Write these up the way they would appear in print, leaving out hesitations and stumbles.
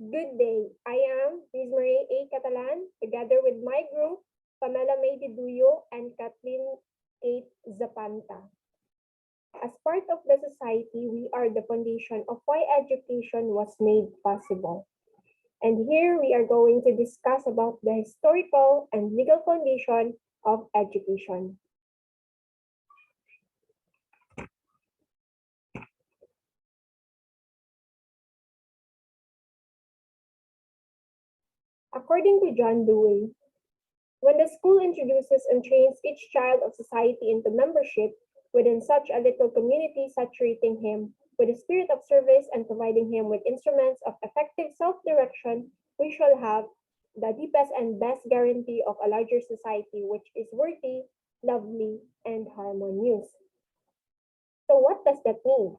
Good day. I am Rosemary A. Catalan, together with my group, Pamela May Diduyo and Kathleen Kate Zapanta. As part of the society, we are the foundation of why education was made possible. And here we are going to discuss about the historical and legal foundation of education. According to John Dewey, when the school introduces and trains each child of society into membership within such a little community, saturating him with the spirit of service and providing him with instruments of effective self-direction, we shall have the deepest and best guarantee of a larger society which is worthy, lovely, and harmonious. So what does that mean?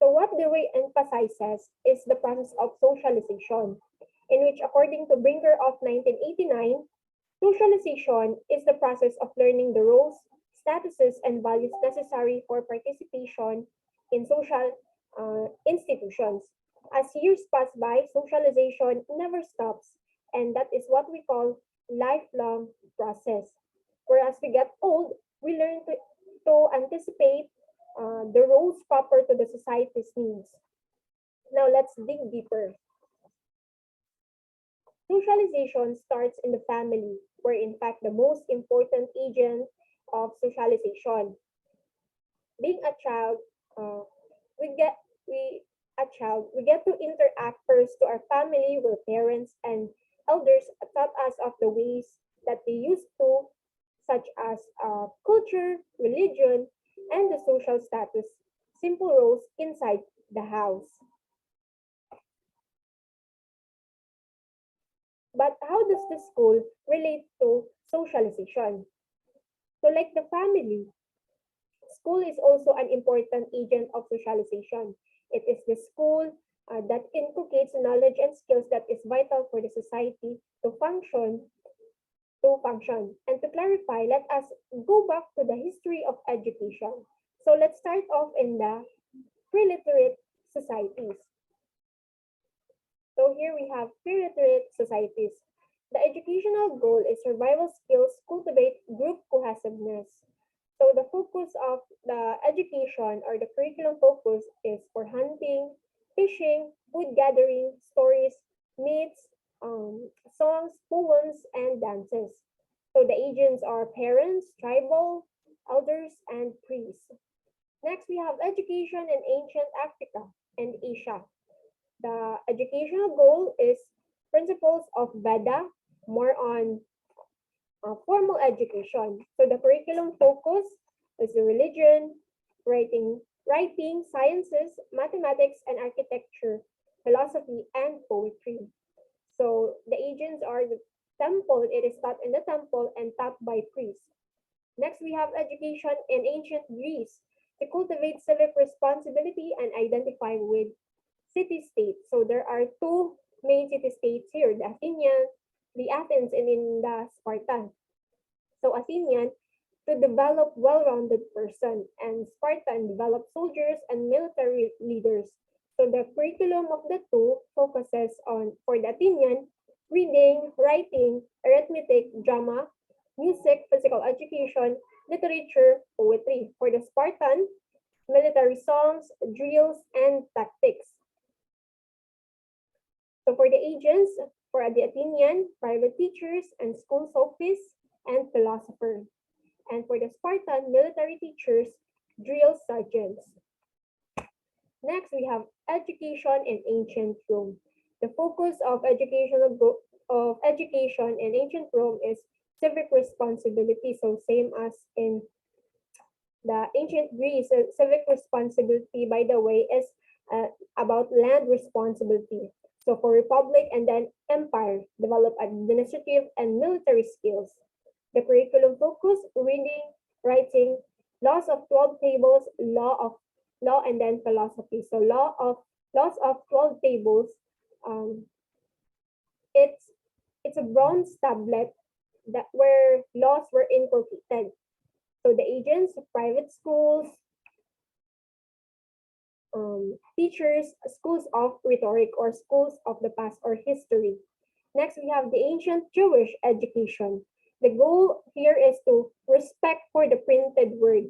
So what Dewey emphasizes is the process of socialization, in which according to Brinker of 1989, socialization is the process of learning the roles, statuses, and values necessary for participation in social institutions. As years pass by, socialization never stops, and that is what we call lifelong process. Whereas we get old, we learn to anticipate the roles proper to the society's needs. Now let's dig deeper. Socialization starts in the family, where in fact the most important agent of socialization. Being a child, uh, we get we a child, we get to interact first to our family, where parents and elders taught us of the ways that they used to, such as culture, religion, and the social status, simple roles inside the house. But how does the school relate to socialization? So, like the family, school is also an important agent of socialization. It is the school that inculcates knowledge and skills that is vital for the society to function. And to clarify, let us go back to the history of education. So let's start off in the pre-literate societies. So here we have pre-literate societies. The educational goal is survival skills, cultivate group cohesiveness. So the focus of the education or the curriculum focus is for hunting, fishing, food gathering, stories, myths, songs, poems, and dances. So the agents are parents, tribal, elders, and priests. Next, we have education in ancient Africa and Asia. The educational goal is principles of Veda, more on formal education. So the curriculum focus is the religion, writing, sciences, mathematics, and architecture, philosophy, and poetry. So the agents are the temple, it is taught in the temple and taught by priests. Next, we have education in ancient Greece to cultivate civic responsibility and identify with city-states. So there are two main city-states here, the Athens, and in the Spartan. So Athenian, to develop well-rounded person, and Spartan develop soldiers and military leaders. So the curriculum of the two focuses on, for the Athenian, reading, writing, arithmetic, drama, music, physical education, literature, poetry. For the Spartan, military songs, drills, and tactics. So for the agents, for the Athenian, private teachers and school sophists and philosophers. And for the Spartan, military teachers, drill sergeants. Next, we have education in ancient Rome. The focus of education in ancient Rome is civic responsibility. So same as in the ancient Greece, civic responsibility, by the way, is about land responsibility. So for republic and then empire, develop administrative and military skills. The curriculum focus, reading, writing, laws of 12 tables, law and then philosophy. So laws of 12 tables, um, it's it's a bronze tablet that where laws were inculcated. So the agents of private schools, teachers schools of rhetoric or schools of the past or history. Next, we have the ancient Jewish education. The goal here is to respect for the printed word.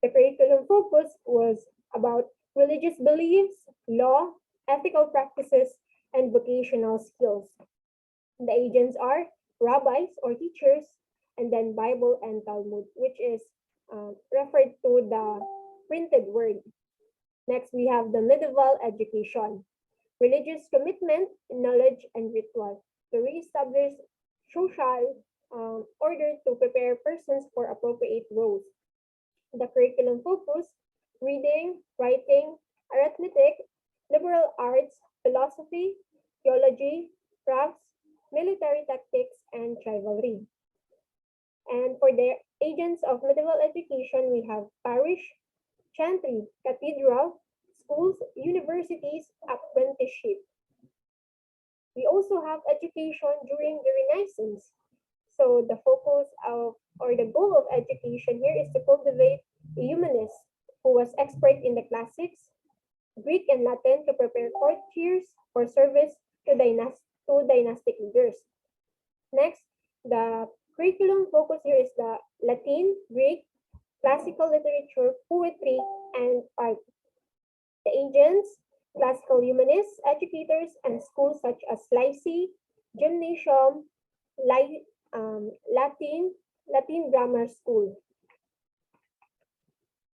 The curriculum focus was about religious beliefs, law, ethical practices, and vocational skills. The agents are rabbis or teachers, and then Bible and Talmud, which is referred to the printed word. Next, we have the medieval education, religious commitment, knowledge, and ritual to reestablish social order to prepare persons for appropriate roles. The curriculum focus reading, writing, arithmetic, liberal arts, philosophy, theology, crafts, military tactics, and chivalry. And for the agents of medieval education, we have parish, chantry, cathedral, schools, universities, apprenticeship. We also have education during the Renaissance. So the focus of or the goal of education here is to cultivate a humanist who was expert in the classics, Greek and Latin to prepare courtiers for service to dynastic leaders. Next, the curriculum focus here is the Latin, Greek, classical literature, poetry, and art. The agents, classical humanists, educators, and schools such as Lycée, Gymnasium, Latin Grammar School.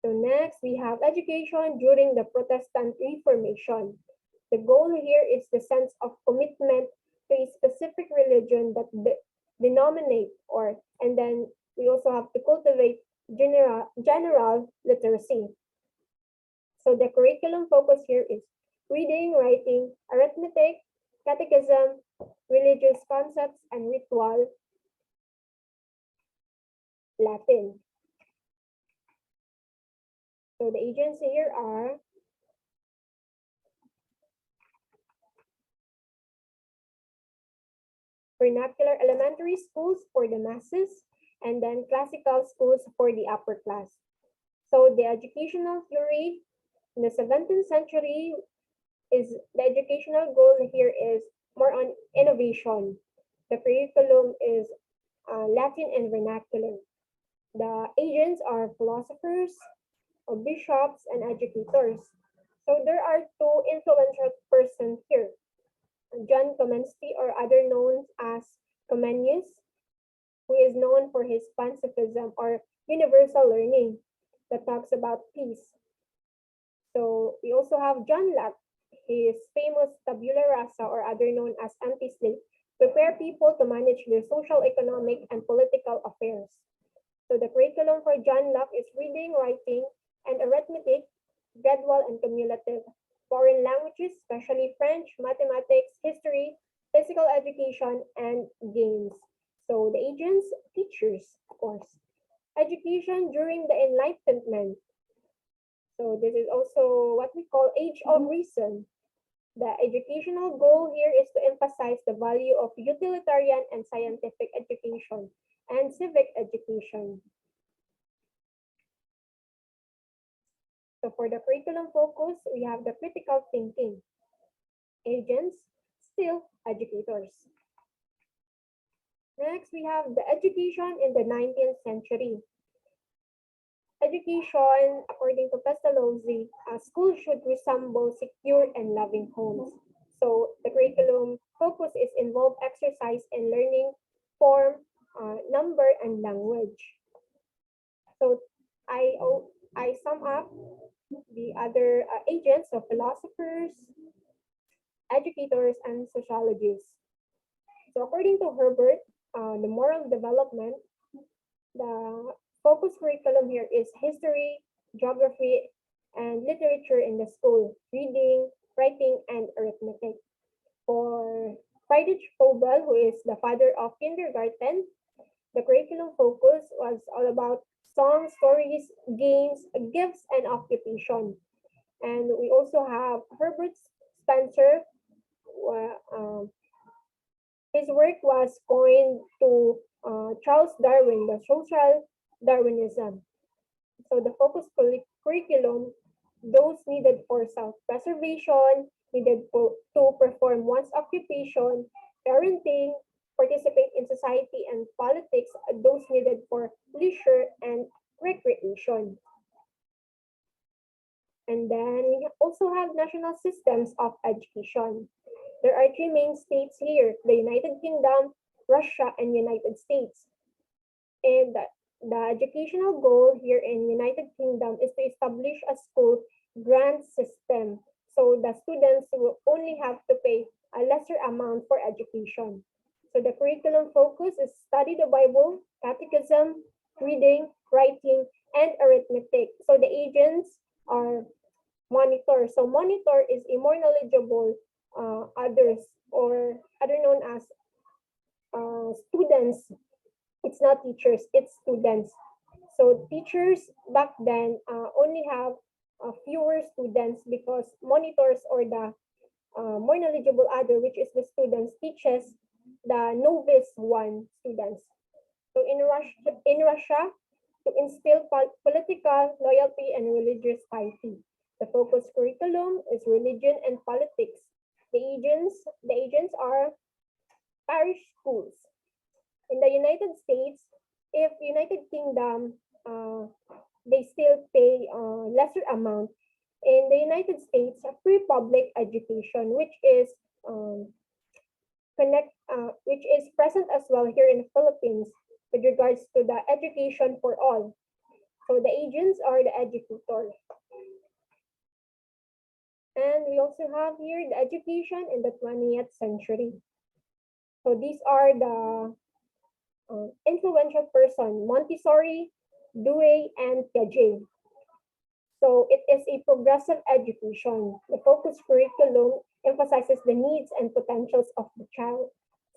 So next, we have education during the Protestant Reformation. The goal here is the sense of commitment to a specific religion that denominate and then we also have to cultivate general literacy. So the curriculum focus here is reading, writing, arithmetic, catechism, religious concepts, and ritual Latin. So the agents here are vernacular elementary schools for the masses, and then classical schools for the upper class. So the educational theory in the 17th century is the educational goal here is more on innovation. The curriculum is Latin and vernacular. The agents are philosophers, bishops, and educators. So there are two influential persons here. John Comenius, or other known as Comenius, who is known for his pacifism or universal learning that talks about peace. So we also have John Locke, his famous tabula rasa, or other known as anti-slave, prepare people to manage their social, economic, and political affairs. So the curriculum for John Locke is reading, writing, and arithmetic, gradual and cumulative, foreign languages, especially French, mathematics, history, physical education, and games. So the agents, teachers, of course. Education during the Enlightenment. So this is also what we call age of reason. The educational goal here is to emphasize the value of utilitarian and scientific education and civic education. So for the curriculum focus, we have the critical thinking. Agents, still educators. Next, we have the education in the 19th century. Education, according to Pestalozzi, schools should resemble secure and loving homes. So the curriculum focus is involved exercise in learning form, number, and language. So I sum up the other agents of philosophers, educators, and sociologists. So according to Herbert, the moral development, the focus curriculum here is history, geography, and literature in the school, reading, writing, and arithmetic. For Friedrich Vogel, who is the father of kindergarten, the curriculum focus was all about songs, stories, games, gifts, and occupation. And we also have Herbert Spencer. His work was coined to Charles Darwin, the social Darwinism. So the focus curriculum those needed for self-preservation, to perform one's occupation, parenting, participate in society and politics, those needed for leisure and recreation. And then we also have national systems of education. There are three main states here, the United Kingdom, Russia, and United States. And the educational goal here in United Kingdom is to establish a school grant system. So the students will only have to pay a lesser amount for education. So the curriculum focus is study the Bible, catechism, reading, writing, and arithmetic. So the agents are monitor. So monitor is a more knowledgeable others, or other known as students. It's not teachers, it's students. So teachers back then only have fewer students because monitors, or the more knowledgeable other, which is the students, teaches the novice one students. So in Russia, to instill political loyalty and religious piety. The focus curriculum is religion and politics. The agents are parish schools. In the United States, if United Kingdom, they still pay lesser amount. In the United States, a free public education, which is present as well here in the Philippines with regards to the education for all. So the agents are the educators. And we also have here the education in the 20th century. So these are the influential person, Montessori, Dewey, and Piaget. So it is a progressive education. The focus curriculum emphasizes the needs and potentials of the child.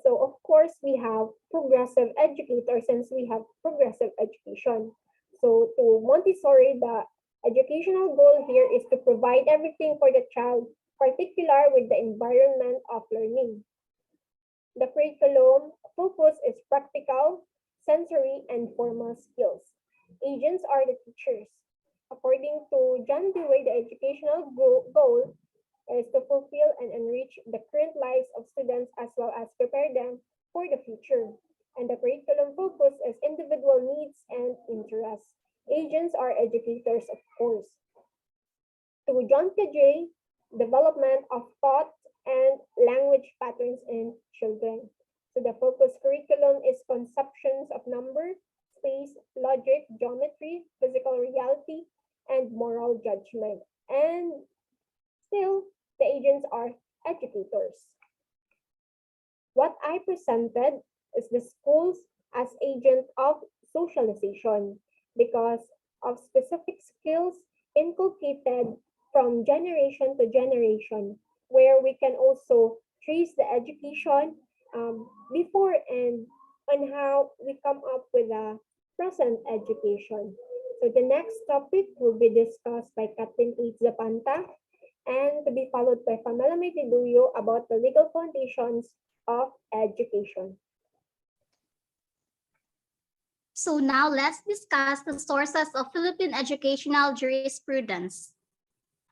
So of course, we have progressive educators since we have progressive education. So to Montessori, the educational goal here is to provide everything for the child, particular with the environment of learning. The curriculum focus is practical, sensory, and formal skills. Agents are the teachers. According to John Dewey, the educational goal is to fulfill and enrich the current lives of students as well as prepare them for the future. And the curriculum focus is individual needs and interests. Agents are educators, of course. To John Piaget, development of thought and language patterns in children. So the focus curriculum is conceptions of number, space, logic, geometry, physical reality, and moral judgment. And still, the agents are educators. What I presented is the schools as agent of socialization because of specific skills inculcated from generation to generation, where we can also trace the education before and on how we come up with a present education. So the next topic will be discussed by Captain H. Zapanta and to be followed by Pamela Metiduyo about the legal foundations of education. So now let's discuss the sources of Philippine educational jurisprudence.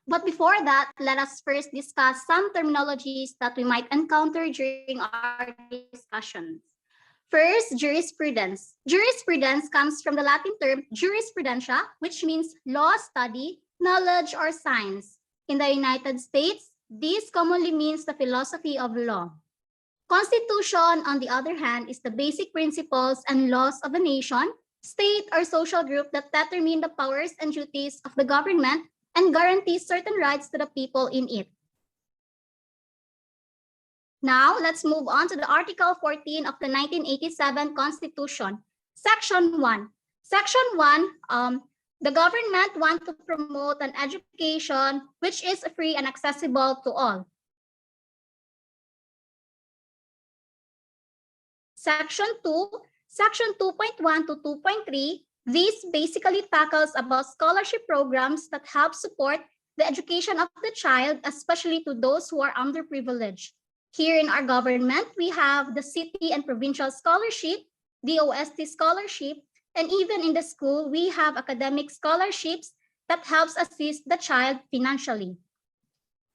But before that, let us first discuss some terminologies that we might encounter during our discussions. First, jurisprudence. Jurisprudence comes from the Latin term jurisprudentia, which means law study, knowledge, or science. In the United States, this commonly means the philosophy of law. Constitution, on the other hand, is the basic principles and laws of a nation, state, or social group that determine the powers and duties of the government and guarantees certain rights to the people in it. Now, let's move on to the Article 14 of the 1987 Constitution. Section 1. Section 1, the government wants to promote an education which is free and accessible to all. Section 2, Section 2.1 to 2.3, this basically tackles about scholarship programs that help support the education of the child, especially to those who are underprivileged. Here in our government, we have the city and provincial scholarship, the OST scholarship, and even in the school, we have academic scholarships that helps assist the child financially.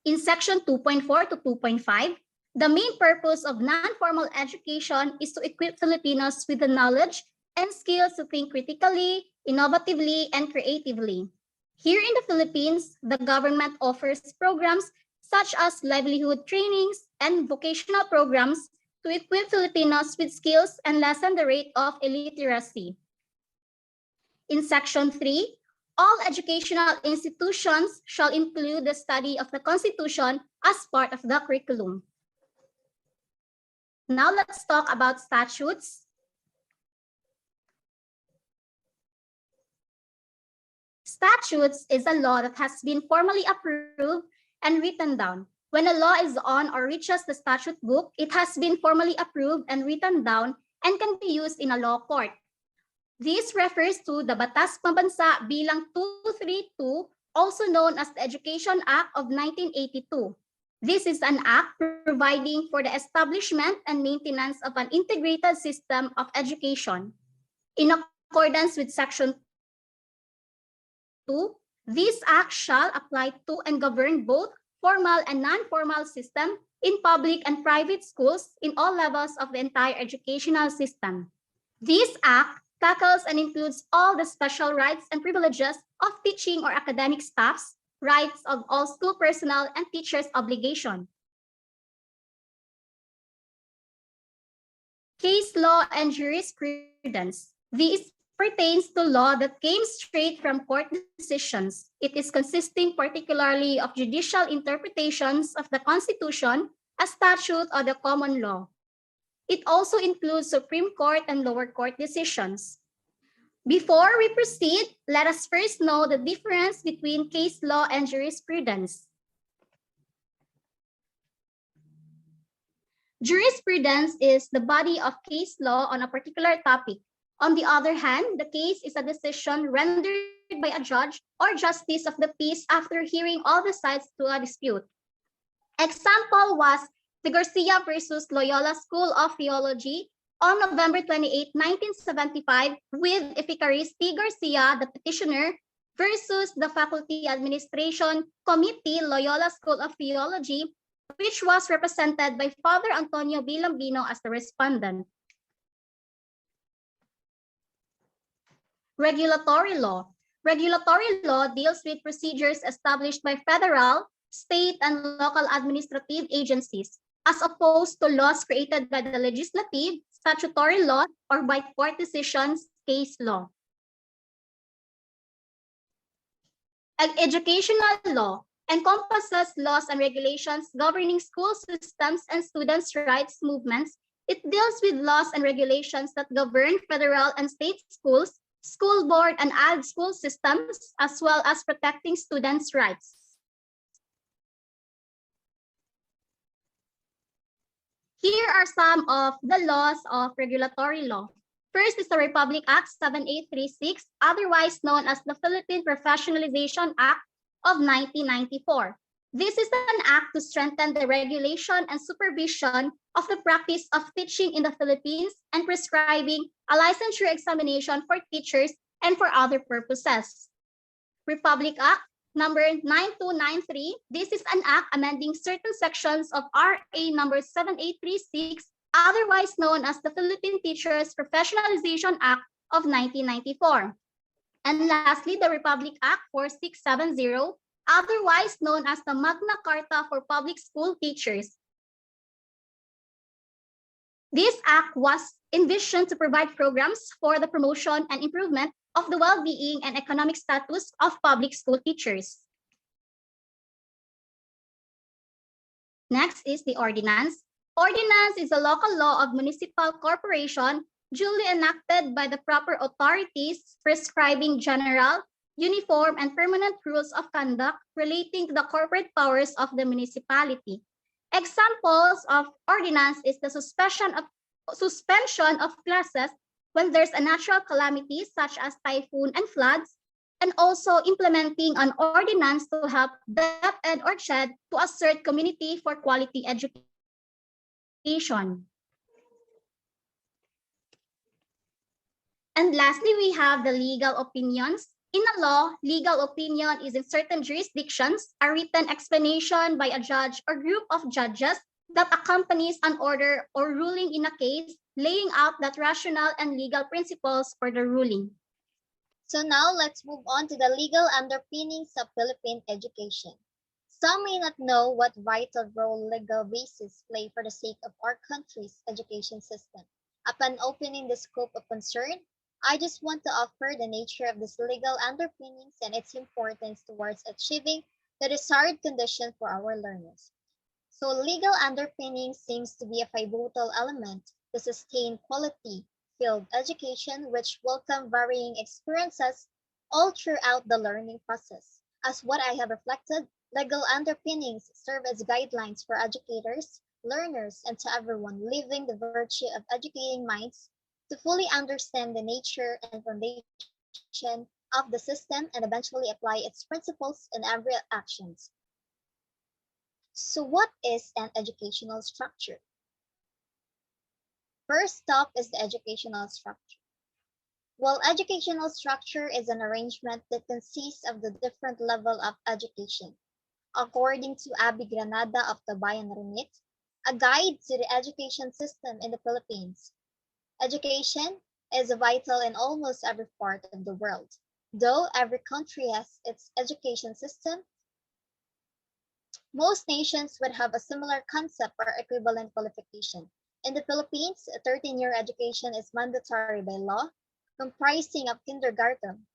In section 2.4 to 2.5, the main purpose of non-formal education is to equip Filipinos with the knowledge and skills to think critically, innovatively, and creatively. Here in the Philippines, the government offers programs such as livelihood trainings and vocational programs to equip Filipinos with skills and lessen the rate of illiteracy. In section 3, all educational institutions shall include the study of the Constitution as part of the curriculum. Now let's talk about statutes. Statutes is a law that has been formally approved and written down. When a law is on or reaches the statute book, it has been formally approved and written down and can be used in a law court. This refers to the Batas Pambansa Bilang 232, also known as the Education Act of 1982. This is an act providing for the establishment and maintenance of an integrated system of education. In accordance with Section 2, this act shall apply to and govern both formal and non-formal system in public and private schools in all levels of the entire educational system. This act tackles and includes all the special rights and privileges of teaching or academic staffs, rights of all school personnel, and teachers' obligation. Case law and jurisprudence. This pertains to law that came straight from court decisions. It is consisting particularly of judicial interpretations of the Constitution, a statute, or the common law. It also includes Supreme Court and lower court decisions. Before we proceed, let us first know the difference between case law and jurisprudence. Jurisprudence is the body of case law on a particular topic. On the other hand, the case is a decision rendered by a judge or justice of the peace after hearing all the sides to a dispute. Example was the Garcia versus Loyola School of Theology on November 28, 1975, with Eficaris T. Garcia, the petitioner, versus the Faculty Administration Committee, Loyola School of Theology, which was represented by Father Antonio Bilambino as the respondent. Regulatory law. Regulatory law deals with procedures established by federal, state, and local administrative agencies, as opposed to laws created by the legislative, statutory law, or by court decisions, case law. Educational law encompasses laws and regulations governing school systems and students' rights movements. It deals with laws and regulations that govern federal and state schools, school board and ad school systems, as well as protecting students' rights. Here are some of the laws of regulatory law. First is the Republic Act 7836, otherwise known as the Philippine Professionalization Act of 1994. This is an act to strengthen the regulation and supervision of the practice of teaching in the Philippines and prescribing a licensure examination for teachers and for other purposes. Republic Act number 9293, this is an act amending certain sections of RA number 7836, otherwise known as the Philippine Teachers Professionalization Act of 1994. And lastly, the Republic Act 4670, otherwise known as the Magna Carta for Public School Teachers. This act was envisioned to provide programs for the promotion and improvement of the well-being and economic status of public school teachers. Next is the ordinance. Ordinance is a local law of municipal corporation duly enacted by the proper authorities prescribing general, uniform, and permanent rules of conduct relating to the corporate powers of the municipality. Examples of ordinance is the suspension of classes when there's a natural calamity such as typhoon and floods, and also implementing an ordinance to help DepEd or CHED to assert community for quality education. And lastly, we have the legal opinions. In a law, legal opinion is in certain jurisdictions a written explanation by a judge or group of judges that accompanies an order or ruling in a case, laying out that rationale and legal principles for the ruling. So now let's move on to the legal underpinnings of Philippine education. Some may not know what vital role legal bases play for the sake of our country's education system. Upon opening the scope of concern, I just want to offer the nature of these legal underpinnings and its importance towards achieving the desired condition for our learners. So legal underpinning seems to be a pivotal element to sustain quality field education which welcome varying experiences all throughout the learning process. As what I have reflected, legal underpinnings serve as guidelines for educators, learners, and to everyone living the virtue of educating minds to fully understand the nature and foundation of the system and eventually apply its principles in every actions. So what is an educational structure? First up is the educational structure. Well, educational structure is an arrangement that consists of the different level of education. According to Abby Granada of the Bayan Remit, a guide to the education system in the Philippines. Education is vital in almost every part of the world. Though every country has its education system, most nations would have a similar concept or equivalent qualification. In the Philippines, a 13-year education is mandatory by law, comprising of kindergarten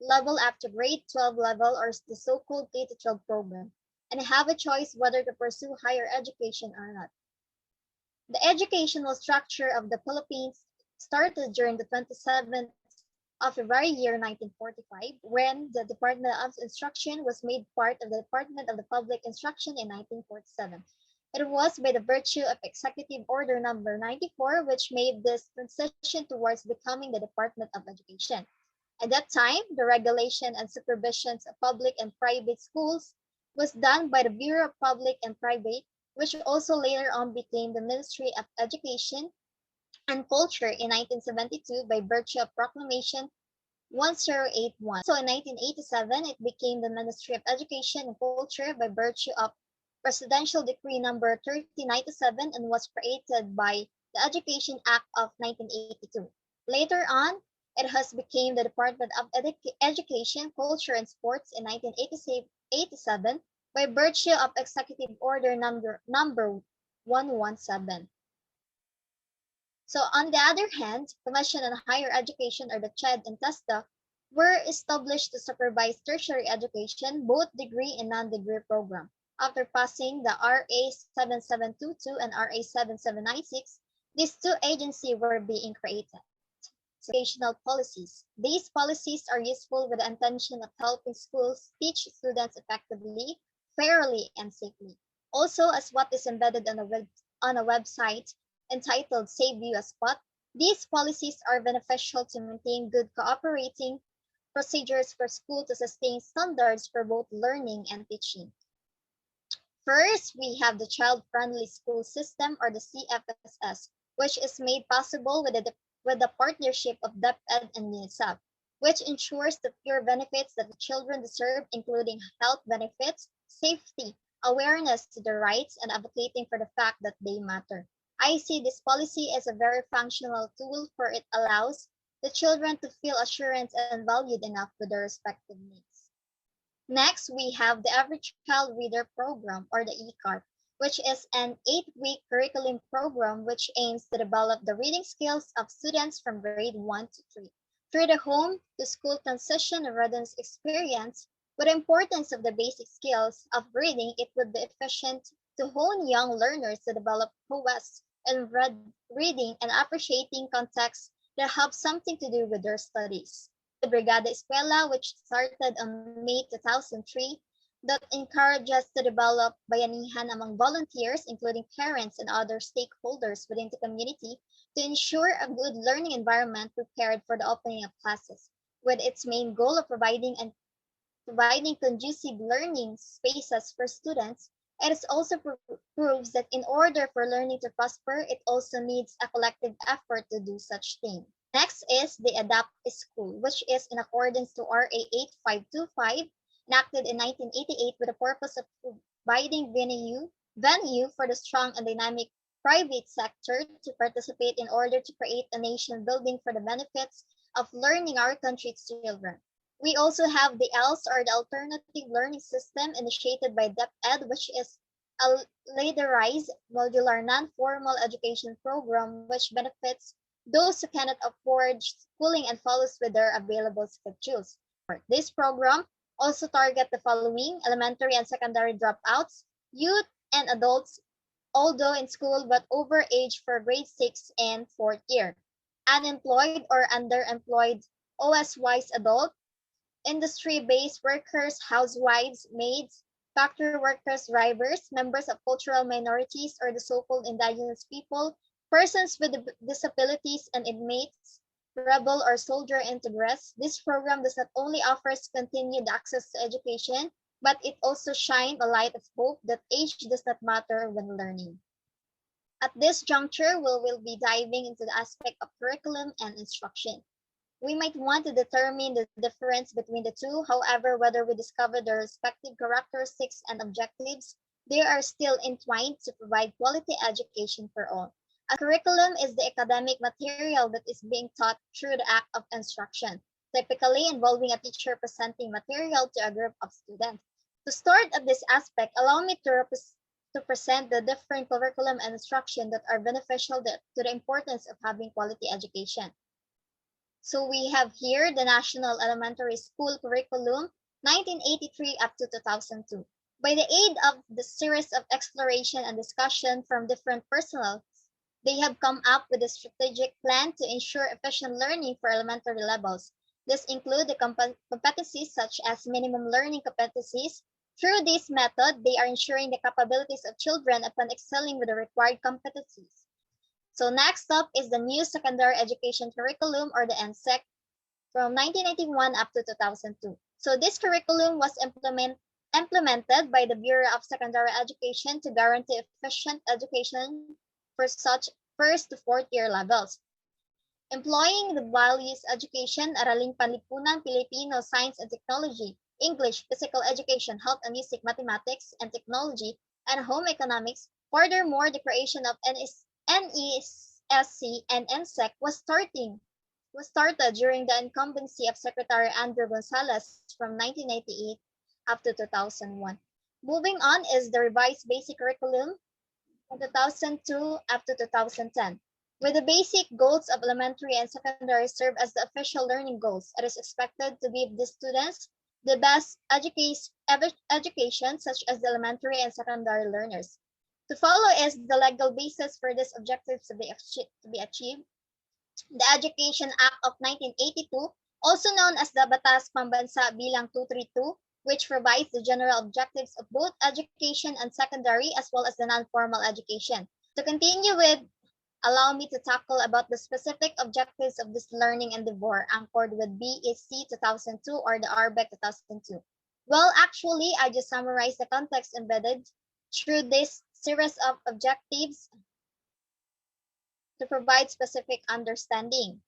level up to grade 12 level or the so-called K-12 program, and have a choice whether to pursue higher education or not. The educational structure of the Philippines started during the 27th of February year 1945 when the Department of Instruction was made part of the Department of the Public Instruction in 1947. It was by the virtue of Executive Order Number 94 which made this transition towards becoming the Department of Education. At that time, the regulation and supervision of public and private schools was done by the Bureau of Public and Private, which also later on became the Ministry of Education and Culture in 1972 by virtue of Proclamation 1081. Also in 1987, it became the Ministry of Education and Culture by virtue of Presidential Decree number 3097 and was created by the Education Act of 1982. Later on, it has become the Department of Education, Culture, and Sports in 1987 by virtue of Executive Order number 117. So on the other hand, Commission on Higher Education or the CHED and TESDA were established to supervise tertiary education, both degree and non-degree program. After passing the RA 7722 and RA 7796, these two agencies were being created. Educational policies. These policies are useful with the intention of helping schools teach students effectively, fairly, and safely. Also, as what is embedded on a website entitled Save You a Spot, these policies are beneficial to maintain good cooperating procedures for school to sustain standards for both learning and teaching. First, we have the Child Friendly School System or the CFSS, which is made possible with the partnership of DepEd and UNICEF, which ensures the pure benefits that the children deserve, including health benefits, safety, awareness to their rights, and advocating for the fact that they matter. I see this policy as a very functional tool for it allows the children to feel assurance and valued enough with their respective needs. Next, we have the Every Child Reader Program or the ECARP, which is an 8-week curriculum program which aims to develop the reading skills of students from grade 1 to 3. Through the home to school transition and readiness experience, with the importance of the basic skills of reading, it would be efficient to hone young learners to develop prowess in reading and appreciating contexts that have something to do with their studies. The Brigada Escuela, which started on May 2003, that encourages to develop bayanihan among volunteers, including parents and other stakeholders within the community, to ensure a good learning environment prepared for the opening of classes, with its main goal of providing conducive learning spaces for students. It is also proves that in order for learning to prosper, it also needs a collective effort to do such thing. Next is the ADAPT School, which is in accordance to RA 8525, enacted in 1988 with the purpose of providing venue for the strong and dynamic private sector to participate in order to create a nation building for the benefits of learning our country's children. We also have the ELS, or the Alternative Learning System, initiated by DepEd, which is a ladderized modular non-formal education program which benefits those who cannot afford schooling and follows with their available schedules. This program also target the following: elementary and secondary dropouts, youth and adults, although in school but over age for grade 6 and 4th year, unemployed or underemployed OSYs adult, industry-based workers, housewives, maids, factory workers, drivers, members of cultural minorities or the so-called indigenous people, persons with disabilities, and inmates, rebel or soldier integrists. This program does not only offers continued access to education, but it also shines a light of hope that age does not matter when learning. At this juncture, we will be diving into the aspect of curriculum and instruction. We might want to determine the difference between the two. However, whether we discover their respective characteristics and objectives, they are still entwined to provide quality education for all. A curriculum is the academic material that is being taught through the act of instruction, typically involving a teacher presenting material to a group of students. To start at this aspect, allow me to present the different curriculum and instruction that are beneficial to the importance of having quality education. So we have here the National Elementary School Curriculum, 1983 up to 2002. By the aid of the series of exploration and discussion from different personnel, they have come up with a strategic plan to ensure efficient learning for elementary levels. This include the competencies such as minimum learning competencies. Through this method, they are ensuring the capabilities of children upon excelling with the required competencies. So next up is the new secondary education curriculum, or the NSEC, from 1991 up to 2002. So this curriculum was implemented by the Bureau of Secondary Education to guarantee efficient education for such first to fourth year levels. Employing the values education, Araling Panlipunan, Filipino, Science and Technology, English, Physical Education, Health and Music, Mathematics and Technology, and Home Economics. Furthermore, the creation of NESC and NSEC was started during the incumbency of Secretary Andrew Gonzalez from 1998 up to 2001. Moving on is the revised basic curriculum from 2002 up to 2010. With the basic goals of elementary and secondary serve as the official learning goals, it is expected to give the students the best education, such as the elementary and secondary learners. To follow is the legal basis for these objectives to be achieved. The Education Act of 1982, also known as the Batas Pambansa Bilang 232, which provides the general objectives of both education and secondary as well as the non-formal education. To continue with, allow me to tackle about the specific objectives of this learning endeavor anchored with BEC 2002 or the RBEC 2002. Well, actually, I just summarized the context embedded through this series of objectives to provide specific understanding.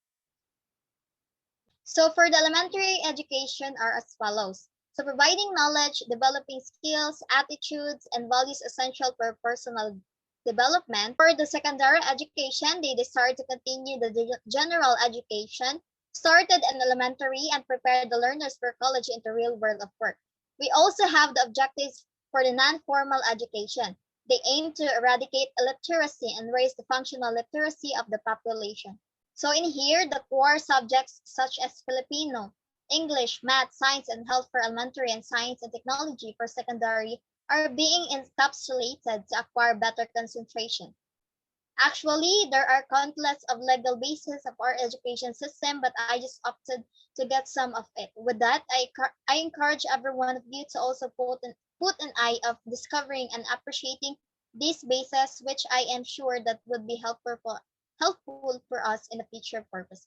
So for the elementary education are as follows. So providing knowledge, developing skills, attitudes, and values essential for personal development. For the secondary education, they desire to continue the general education started in elementary and prepare the learners for college into the real world of work. We also have the objectives for the non-formal education. They aim to eradicate illiteracy and raise the functional literacy of the population. So in here, the core subjects such as Filipino, English, math, science, and health for elementary and science and technology for secondary are being encapsulated to acquire better concentration. Actually, there are countless of legal bases of our education system, but I just opted to get some of it. With that, I encourage every one of you to also put an eye of discovering and appreciating these bases, which I am sure that would be helpful for us in the future purposes.